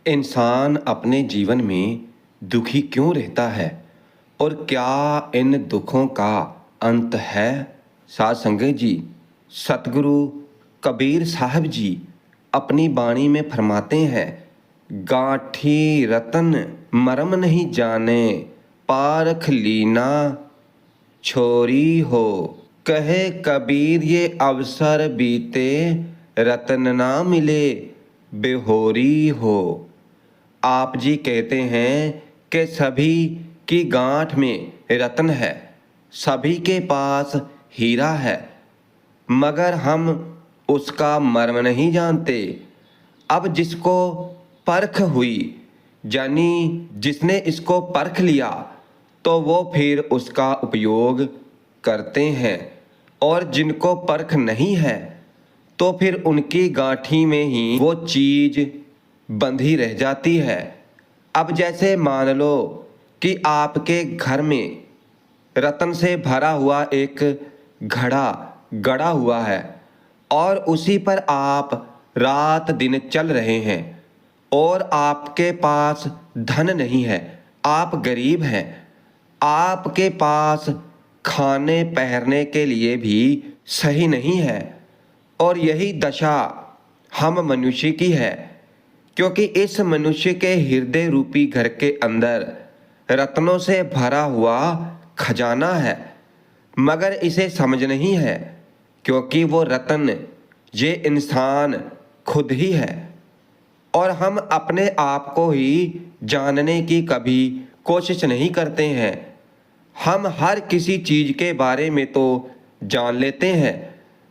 इंसान अपने जीवन में दुखी क्यों रहता है और क्या इन दुखों का अंत है। साध संगत जी, सतगुरु कबीर साहब जी अपनी वाणी में फरमाते हैं, गांठी रतन मरम नहीं जाने, पारख लीना छोरी हो। कहे कबीर ये अवसर बीते, रतन ना मिले बेहोरी हो। आप जी कहते हैं कि सभी की गांठ में रत्न है, सभी के पास हीरा है, मगर हम उसका मर्म नहीं जानते। अब जिसको परख हुई, यानी जिसने इसको परख लिया, तो वो फिर उसका उपयोग करते हैं, और जिनको परख नहीं है तो फिर उनकी गांठी में ही वो चीज बंधी रह जाती है। अब जैसे मान लो कि आपके घर में रत्न से भरा हुआ एक घड़ा गड़ा हुआ है और उसी पर आप रात दिन चल रहे हैं और आपके पास धन नहीं है, आप गरीब हैं, आपके पास खाने पहनने के लिए भी सही नहीं है। और यही दशा हम मनुष्य की है, क्योंकि इस मनुष्य के हृदय रूपी घर के अंदर रत्नों से भरा हुआ खजाना है, मगर इसे समझ नहीं है, क्योंकि वो रत्न ये इंसान खुद ही है। और हम अपने आप को ही जानने की कभी कोशिश नहीं करते हैं। हम हर किसी चीज के बारे में तो जान लेते हैं,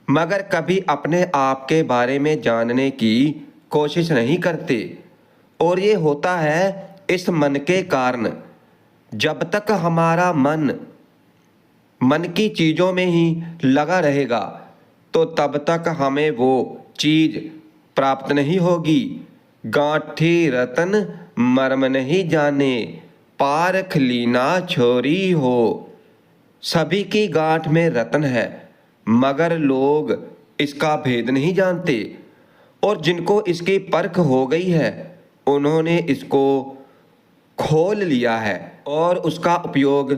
मगर कभी अपने आप के बारे में जानने की कोशिश नहीं करते। और ये होता है इस मन के कारण। जब तक हमारा मन की चीजों में ही लगा रहेगा, तो तब तक हमें वो चीज प्राप्त नहीं होगी। गांठी रतन मर्म नहीं जाने, पारख लीना छोरी हो। सभी की गांठ में रत्न है, मगर लोग इसका भेद नहीं जानते, और जिनको इसकी परख हो गई है उन्होंने इसको खोल लिया है और उसका उपयोग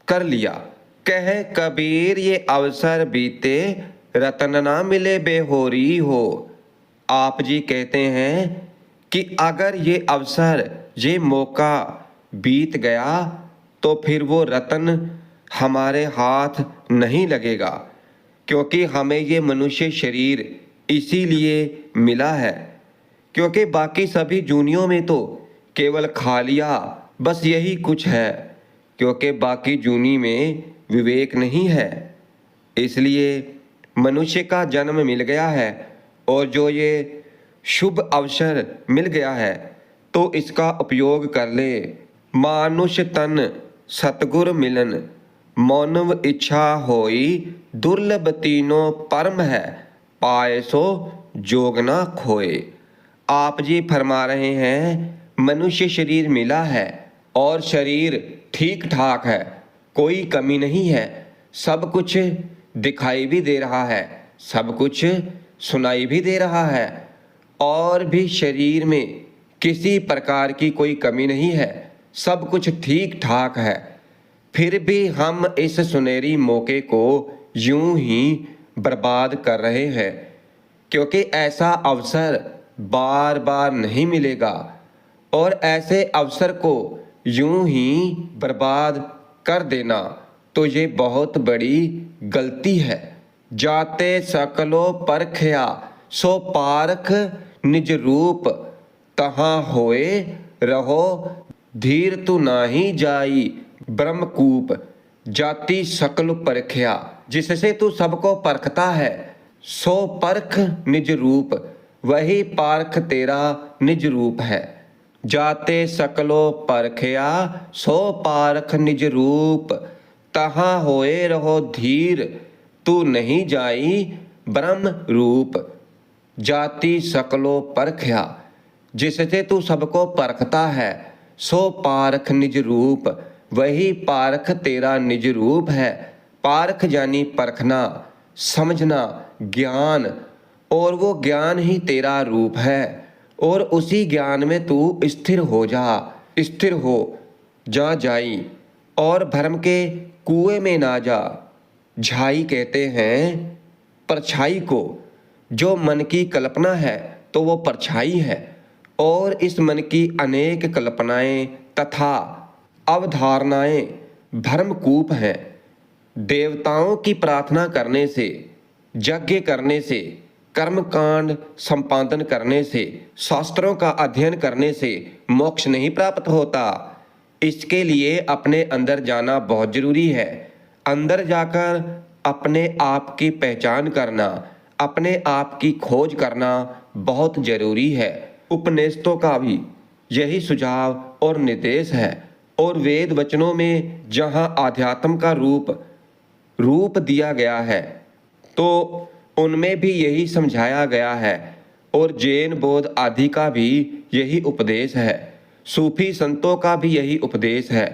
कर लिया। कहे कबीर ये अवसर बीते, रतन ना मिले बेहोरी हो। आप जी कहते हैं कि अगर ये अवसर, ये मौका बीत गया तो फिर वो रतन हमारे हाथ नहीं लगेगा, क्योंकि हमें ये मनुष्य शरीर इसीलिए मिला है, क्योंकि बाकी सभी जूनियों में तो केवल खालिया बस यही कुछ है, क्योंकि बाकी जूनी में विवेक नहीं है। इसलिए मनुष्य का जन्म मिल गया है, और जो ये शुभ अवसर मिल गया है तो इसका उपयोग कर ले। मानुष तन सतगुर मिलन, मानव इच्छा होई, दुर्लभ तीनों परम है, पाए सो जोग ना खोए। आप जी फरमा रहे हैं मनुष्य शरीर मिला है और शरीर ठीक ठाक है, कोई कमी नहीं है, सब कुछ दिखाई भी दे रहा है, सब कुछ सुनाई भी दे रहा है, और भी शरीर में किसी प्रकार की कोई कमी नहीं है, सब कुछ ठीक ठाक है। फिर भी हम इस सुनहरी मौके को यूं ही बर्बाद कर रहे हैं, क्योंकि ऐसा अवसर बार बार नहीं मिलेगा, और ऐसे अवसर को यूं ही बर्बाद कर देना तो ये बहुत बड़ी गलती है। जाते सकलो परखया, सो पारख निज रूप, तहाँ होए रहो धीर तू नाही जाई, ब्रह्मकूप। जाति सकल परखया, जिससे तू सबको परखता है, सो परख निज रूप, वही पारख तेरा निज रूप है। जाते सकलो परखया, सो पारख निज रूप, तहाँ होए रहो धीर तू नहीं जाई, ब्रह्म रूप। जाति सकलो परखया, जिससे तू सबको परखता है, सो पारख निज रूप, वही पारख तेरा निज रूप है। पारख यानी परखना, समझना, ज्ञान, और वो ज्ञान ही तेरा रूप है। और उसी ज्ञान में तू स्थिर हो जा। स्थिर हो जा जाई और भ्रम के कुएं में ना जा। झाई कहते हैं परछाई को। जो मन की कल्पना है तो वो परछाई है, और इस मन की अनेक कल्पनाएं तथा अवधारणाएं भ्रमकूप हैं। देवताओं की प्रार्थना करने से, यज्ञ करने से, कर्मकांड संपादन करने से, शास्त्रों का अध्ययन करने से मोक्ष नहीं प्राप्त होता। इसके लिए अपने अंदर जाना बहुत जरूरी है। अंदर जाकर अपने आप की पहचान करना, अपने आप की खोज करना बहुत जरूरी है। उपनिषदों का भी यही सुझाव और निर्देश है, और वेद वचनों में जहाँ आध्यात्म का रूप दिया गया है तो उनमें भी यही समझाया गया है, और जैन बौद्ध आदि का भी यही उपदेश है। सूफी संतों का भी यही उपदेश है।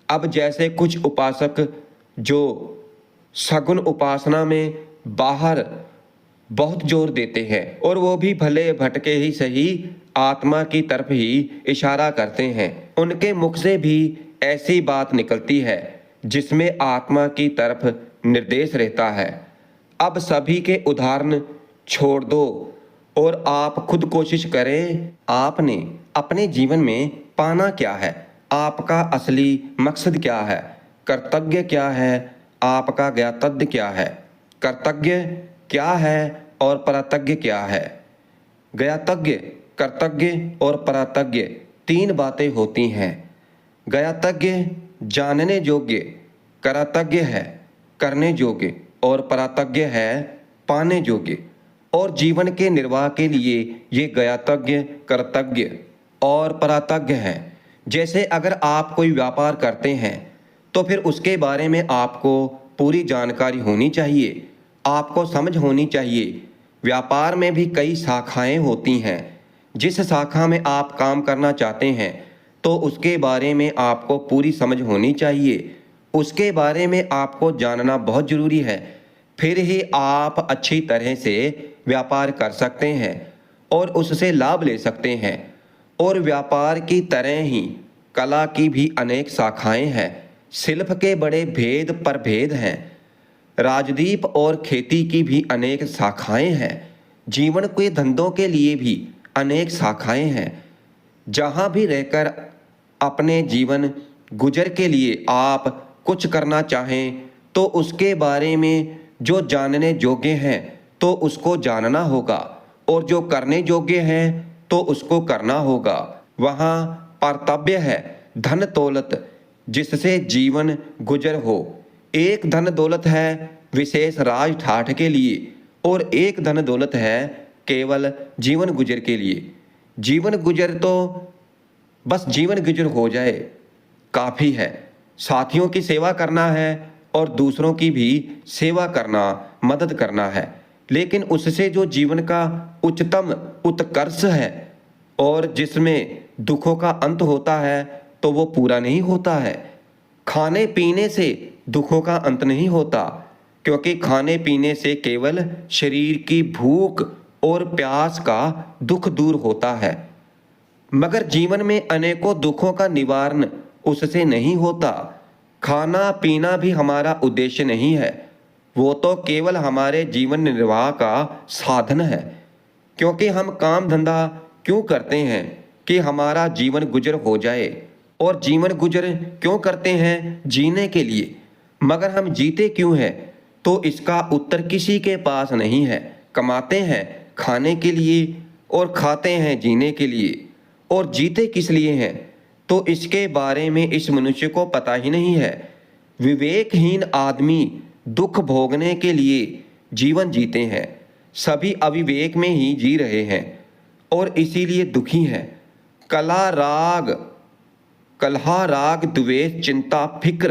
अब जैसे कुछ उपासक जो सगुण उपासना में बाहर बहुत जोर देते हैं, और वो भी भले भटके ही सही आत्मा की तरफ ही इशारा करते हैं, उनके मुख से भी ऐसी बात निकलती है जिसमें आत्मा की तरफ निर्देश रहता है। अब सभी के उदाहरण छोड़ दो और आप खुद कोशिश करें। आपने अपने जीवन में पाना क्या है? आपका असली मकसद क्या है? कर्तव्य क्या है? आपका ज्ञातव्य क्या है? कर्तव्य क्या है और परतज्ञ क्या है? ज्ञातव्य, कर्तव्य और परतज्ञ तीन बातें होती हैं। ज्ञातव्य जानने योग्य, कर्तव्य है करने योग्य, और परतज्ञ है पाने योग्य। और जीवन के निर्वाह के लिए ये ज्ञातव्य, कर्तव्य और परतज्ञ हैं। जैसे अगर आप कोई व्यापार करते हैं तो फिर उसके बारे में आपको पूरी जानकारी होनी चाहिए, आपको समझ होनी चाहिए। व्यापार में भी कई शाखाएं होती हैं। जिस शाखा में आप काम करना चाहते हैं तो उसके बारे में आपको पूरी समझ होनी चाहिए। उसके बारे में आपको जानना बहुत ज़रूरी है, फिर ही आप अच्छी तरह से व्यापार कर सकते हैं और उससे लाभ ले सकते हैं। और व्यापार की तरह ही कला की भी अनेक शाखाएं हैं। शिल्प के बड़े भेद प्रभेद हैं। राजदीप और खेती की भी अनेक शाखाएं हैं। जीवन के धंधों के लिए भी अनेक शाखाएं हैं। जहाँ भी रहकर अपने जीवन गुजर के लिए आप कुछ करना चाहें तो उसके बारे में जो जानने योग्य हैं तो उसको जानना होगा, और जो करने योग्य हैं तो उसको करना होगा। वहाँ कर्तव्य है धन दौलत जिससे जीवन गुजर हो। एक धन दौलत है विशेष राज ठाठ के लिए, और एक धन दौलत है केवल जीवन गुजर के लिए। जीवन गुजर तो बस जीवन गुजर हो जाए काफ़ी है। साथियों की सेवा करना है और दूसरों की भी सेवा करना, मदद करना है, लेकिन उससे जो जीवन का उच्चतम उत्कर्ष है और जिसमें दुखों का अंत होता है तो वो पूरा नहीं होता है। खाने पीने से दुखों का अंत नहीं होता, क्योंकि खाने पीने से केवल शरीर की भूख और प्यास का दुख दूर होता है, मगर जीवन में अनेकों दुखों का निवारण उससे नहीं होता। खाना पीना भी हमारा उद्देश्य नहीं है, वो तो केवल हमारे जीवन निर्वाह का साधन है। क्योंकि हम काम धंधा क्यों करते हैं कि हमारा जीवन गुजर हो जाए, और जीवन गुजर क्यों करते हैं? जीने के लिए। मगर हम जीते क्यों हैं तो इसका उत्तर किसी के पास नहीं है। कमाते हैं खाने के लिए और खाते हैं जीने के लिए, और जीते किस लिए हैं तो इसके बारे में इस मनुष्य को पता ही नहीं है। विवेकहीन आदमी दुख भोगने के लिए जीवन जीते हैं। सभी अविवेक में ही जी रहे हैं और इसीलिए दुखी हैं। कलह राग द्वेष चिंता फिक्र,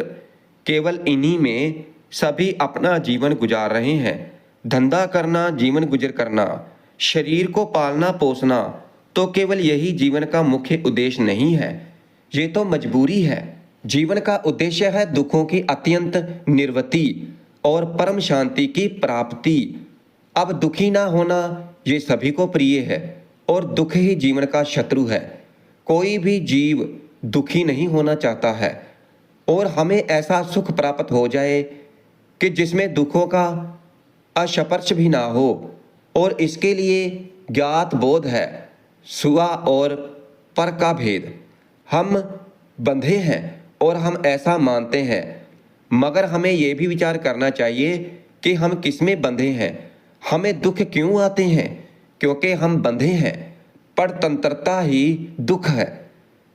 केवल इन्हीं में सभी अपना जीवन गुजार रहे हैं। धंधा करना, जीवन गुजर करना, शरीर को पालना पोसना तो केवल यही जीवन का मुख्य उद्देश्य नहीं है, ये तो मजबूरी है। जीवन का उद्देश्य है दुखों की अत्यंत निवृत्ति और परम शांति की प्राप्ति। अब दुखी ना होना ये सभी को प्रिय है, और दुख ही जीवन का शत्रु है। कोई भी जीव दुखी नहीं होना चाहता है और हमें ऐसा सुख प्राप्त हो जाए कि जिसमें दुखों का अस्पर्श भी ना हो। और इसके लिए ज्ञात बोध है, सुआ और पर का भेद। हम बंधे हैं और हम ऐसा मानते हैं, मगर हमें यह भी विचार करना चाहिए कि हम किस में बंधे हैं, हमें दुख क्यों आते हैं, क्योंकि हम बंधे हैं। परतंत्रता ही दुख है।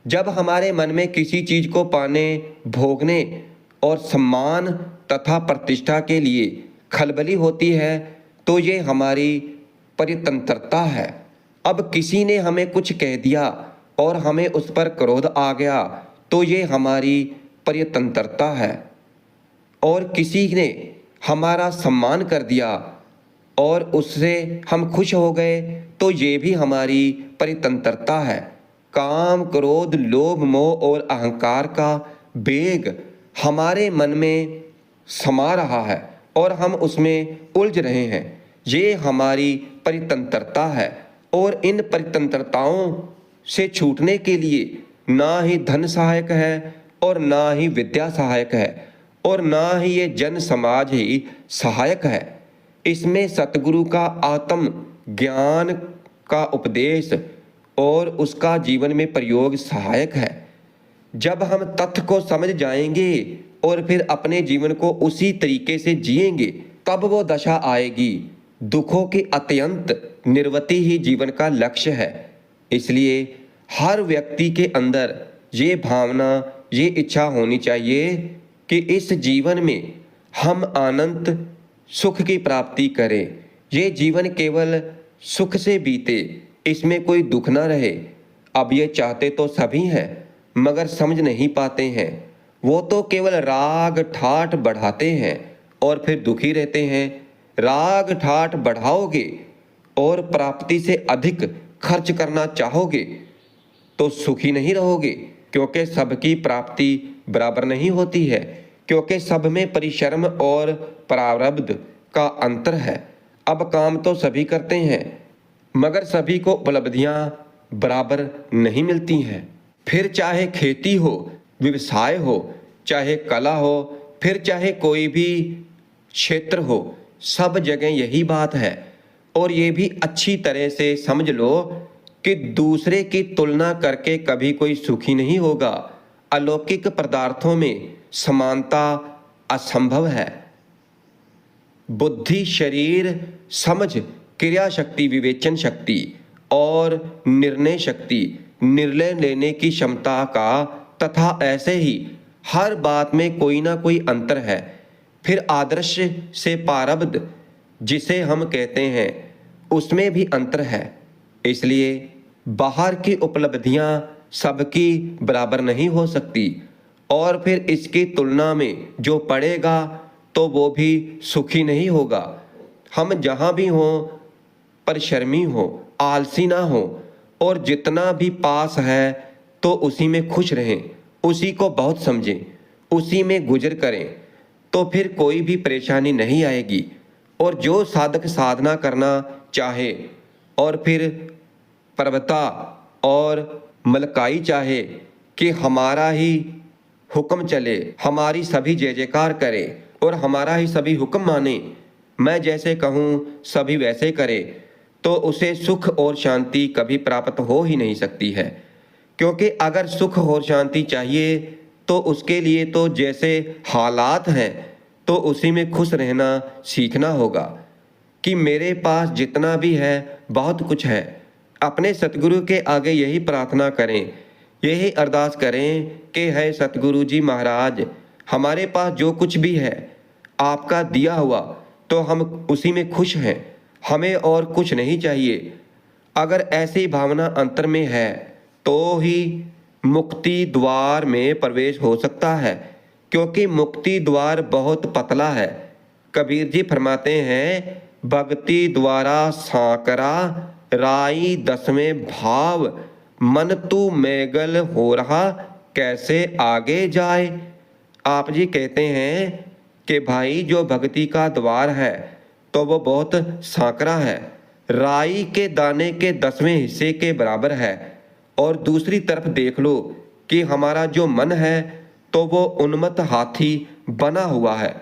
जब हमारे मन में किसी चीज को पाने, भोगने और सम्मान तथा प्रतिष्ठा के लिए खलबली होती है तो ये हमारी परितंत्रता है। अब किसी ने हमें कुछ कह दिया और हमें उस पर क्रोध आ गया तो ये हमारी परितंत्रता है। और किसी ने हमारा सम्मान कर दिया और उससे हम खुश हो गए तो ये भी हमारी परितंत्रता है। काम, क्रोध, लोभ, मोह और अहंकार का वेग हमारे मन में समा रहा है और हम उसमें उलझ रहे हैं। ये हमारी परितंत्रता है। और इन परितंत्रताओं से छूटने के लिए ना ही धन सहायक है और ना ही विद्या सहायक है और ना ही ये जन समाज ही सहायक है। इसमें सतगुरु का आत्म ज्ञान का उपदेश और उसका जीवन में प्रयोग सहायक है। जब हम तथ्य को समझ जाएंगे और फिर अपने जीवन को उसी तरीके से जिएंगे तब वो दशा आएगी। दुखों की अत्यंत निर्वृत्ति ही जीवन का लक्ष्य है। इसलिए हर व्यक्ति के अंदर ये भावना, ये इच्छा होनी चाहिए कि इस जीवन में हम आनंद सुख की प्राप्ति करें। ये जीवन केवल सुख से बीते, इसमें कोई दुख ना रहे। अब ये चाहते तो सभी हैं मगर समझ नहीं पाते हैं। वो तो केवल राग ठाठ बढ़ाते हैं और फिर दुखी रहते हैं। राग ठाठ बढ़ाओगे और प्राप्ति से अधिक खर्च करना चाहोगे तो सुखी नहीं रहोगे, क्योंकि सबकी प्राप्ति बराबर नहीं होती है, क्योंकि सब में परिश्रम और प्रारब्ध का अंतर है। अब काम तो सभी करते हैं मगर सभी को उपलब्धियां बराबर नहीं मिलती हैं। फिर चाहे खेती हो, व्यवसाय हो, चाहे कला हो, फिर चाहे कोई भी क्षेत्र हो, सब जगह यही बात है। और ये भी अच्छी तरह से समझ लो कि दूसरे की तुलना करके कभी कोई सुखी नहीं होगा। अलौकिक पदार्थों में समानता असंभव है। बुद्धि, शरीर, समझ, क्रिया शक्ति, विवेचन शक्ति और निर्णय शक्ति, निर्णय लेने की क्षमता का तथा ऐसे ही हर बात में कोई ना कोई अंतर है। फिर आदर्श से प्रारब्ध जिसे हम कहते हैं उसमें भी अंतर है। इसलिए बाहर की उपलब्धियां सबकी बराबर नहीं हो सकती और फिर इसकी तुलना में जो पड़ेगा तो वो भी सुखी नहीं होगा। हम जहाँ भी हों परिश्रमी हो, आलसी ना हो और जितना भी पास है तो उसी में खुश रहें, उसी को बहुत समझें, उसी में गुजर करें तो फिर कोई भी परेशानी नहीं आएगी। और जो साधक साधना करना चाहे और फिर पर्वता और मलकाई चाहे कि हमारा ही हुक्म चले, हमारी सभी जय जयकार करे और हमारा ही सभी हुक्म माने, मैं जैसे कहूँ सभी वैसे करे, तो उसे सुख और शांति कभी प्राप्त हो ही नहीं सकती है। क्योंकि अगर सुख और शांति चाहिए तो उसके लिए तो जैसे हालात हैं तो उसी में खुश रहना सीखना होगा कि मेरे पास जितना भी है बहुत कुछ है। अपने सतगुरु के आगे यही प्रार्थना करें, यही अरदास करें कि है सतगुरु जी महाराज, हमारे पास जो कुछ भी है आपका दिया हुआ तो हम उसी में खुश हैं, हमें और कुछ नहीं चाहिए। अगर ऐसी भावना अंतर में है तो ही मुक्ति द्वार में प्रवेश हो सकता है, क्योंकि मुक्ति द्वार बहुत पतला है। कबीर जी फरमाते हैं, भक्ति द्वारा साकरा राई दसवें भाव, मन तू मैगल हो रहा कैसे आगे जाए। आप जी कहते हैं कि भाई जो भक्ति का द्वार है तो वो बहुत सांकरा है, राई के दाने के 10वें हिस्से के बराबर है। और दूसरी तरफ देख लो कि हमारा जो मन है तो वो उन्मत्त हाथी बना हुआ है।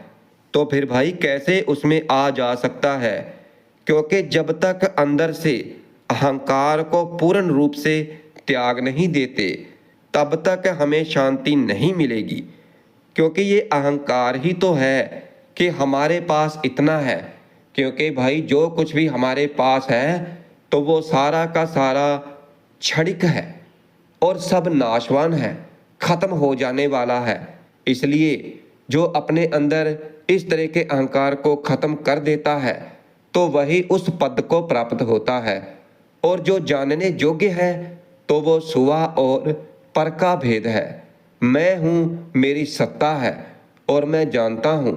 तो फिर भाई कैसे उसमें आ जा सकता है? क्योंकि जब तक अंदर से अहंकार को पूर्ण रूप से त्याग नहीं देते तब तक हमें शांति नहीं मिलेगी। क्योंकि ये अहंकार ही तो है कि हमारे पास इतना है। क्योंकि भाई जो कुछ भी हमारे पास है तो वो सारा का सारा क्षणिक है और सब नाशवान है, खत्म हो जाने वाला है। इसलिए जो अपने अंदर इस तरह के अहंकार को खत्म कर देता है तो वही उस पद को प्राप्त होता है। और जो जानने योग्य है तो वो सुवा और पर का भेद है। मैं हूँ, मेरी सत्ता है और मैं जानता हूँ।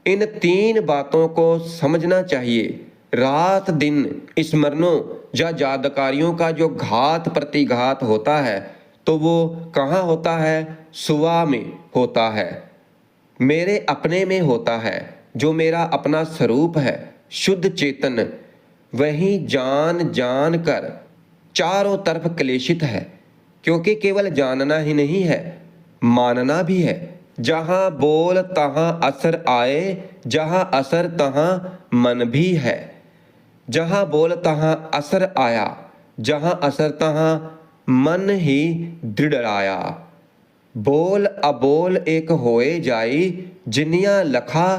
इन 3 बातों को समझना चाहिए। रात दिन स्मरणों या यादकारियों का जो घात प्रतिघात होता है तो वो कहाँ होता है? सुवा में होता है, मेरे अपने में होता है। जो मेरा अपना स्वरूप है, शुद्ध चेतन, वही जान जान कर चारों तरफ क्लेशित है। क्योंकि केवल जानना ही नहीं है, मानना भी है। जहाँ बोल तहाँ असर आए, जहाँ असर तहाँ मन भी है। जहाँ बोल तहाँ असर आया, जहाँ असर तहाँ मन ही दृढ़ आया। बोल अबोल एक होए जाई, जिनिया लखा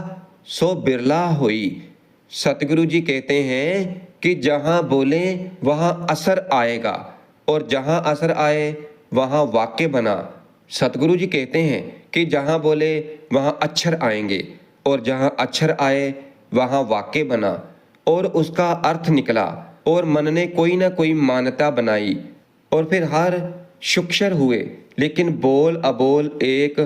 सो बिरला हुई। सतगुरु जी कहते हैं कि जहाँ बोले वहाँ असर आएगा और जहाँ असर आए वहाँ वाक्य बना। सतगुरु जी कहते हैं कि जहाँ बोले वहाँ अक्षर आएंगे और जहाँ अक्षर आए वहाँ वाक्य बना और उसका अर्थ निकला और मन ने कोई ना कोई मान्यता बनाई और फिर हर शुक्षर हुए। लेकिन बोल अबोल एक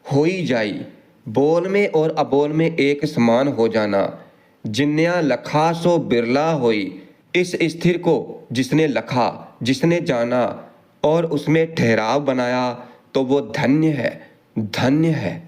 हो ही जाई। बोल में और अबोल में एक समान हो जाना। जिन्या लखा सो बिरला होई। इस स्थिर को जिसने लखा, जिसने जाना और उसमें ठहराव बनाया तो वो धन्य है, धन्य है।